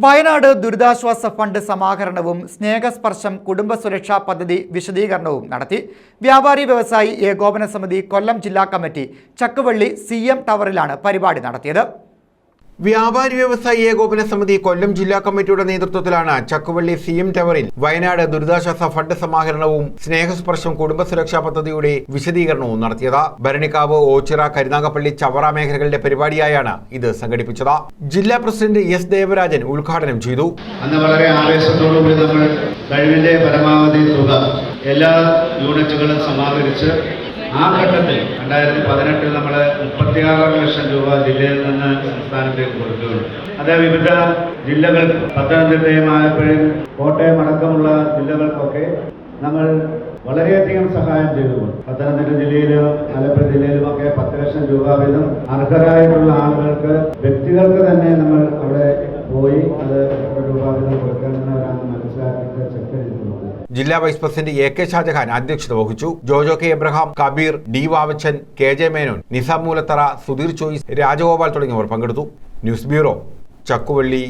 വയനാട് ദുരിതാശ്വാസ ഫണ്ട് സമാഹരണവും സ്നേഹസ്പർശം കുടുംബ സുരക്ഷാ പദ്ധതി വിശദീകരണവും നടത്തി. വ്യാപാരി വ്യവസായി ഏകോപന സമിതി കൊല്ലം ജില്ലാ കമ്മിറ്റി ചക്കുവള്ളി CM ടവറിലാണ് പരിപാടി നടത്തിയത്. വ്യാപാരി വ്യവസായി ഏകോപന സമിതി കൊല്ലം ജില്ലാ കമ്മിറ്റിയുടെ നേതൃത്വത്തിലാണ് ചക്കുവള്ളി CM ടവറിൽ വയനാട് ദുരിതാശ്വാസ ഫണ്ട് സമാഹരണവും സ്നേഹസ്പർശം കുടുംബ സുരക്ഷാ പദ്ധതിയുടെ വിശദീകരണവും നടത്തിയത്. ഭരണിക്കാവ്, ഓച്ചിറ, കരുനാഗപ്പള്ളി, ചവറ മേഖലകളുടെ പരിപാടിയായാണ് ഇത് സംഘടിപ്പിച്ചത്. ജില്ലാ പ്രസിഡന്റ് S ദേവരാജൻ ഉദ്ഘാടനം ചെയ്തു. അന്ന് വളരെ ആവേശത്തോടുകൂടി നമ്മൾ കഴിവിന്റെ പരമാവധി തുക എല്ലാ യൂണിറ്റുകളും സമാഹരിച്ച് ആ ഘട്ടത്തിൽ 2018 നമ്മൾ 36 ലക്ഷം രൂപ ജില്ലയിൽ നിന്ന് സംസ്ഥാനത്തേക്ക് കൊടുക്കുകയുണ്ട്. അത് വിവിധ ജില്ലകൾ പത്തനംതിട്ടയും ആലപ്പുഴയും കോട്ടയം അടക്കമുള്ള ജില്ലകൾക്കൊക്കെ നമ്മൾ വളരെയധികം സഹായം ചെയ്തുകൊണ്ട് പത്തനംതിട്ട ജില്ലയിലും ആലപ്പുഴ ജില്ലയിലുമൊക്കെ 10 ലക്ഷം രൂപ വീതം അർഹരായിട്ടുള്ള ആളുകൾക്ക് വ്യക്തികൾക്ക് തന്നെ നമ്മൾ അവിടെ പോയി അത് രൂപ വീതം കൊടുക്കേണ്ടവരാണെന്ന് മനസ്സിലാക്കിയിട്ട് ചെക്ക് ചെയ്തിട്ടുണ്ട്. ജില്ലാ വൈസ് പ്രസിഡന്റ് AK ഷാജഹാൻ അധ്യക്ഷത വഹിച്ചു. Jojo K Abraham, Kabir, D Vavachan, KJ Menon, Nizam Moolathara, Sudheer Choice, Rajagopal തുടങ്ങിയവർ പങ്കെടുത്തു. News bureau, Chakkuvalli.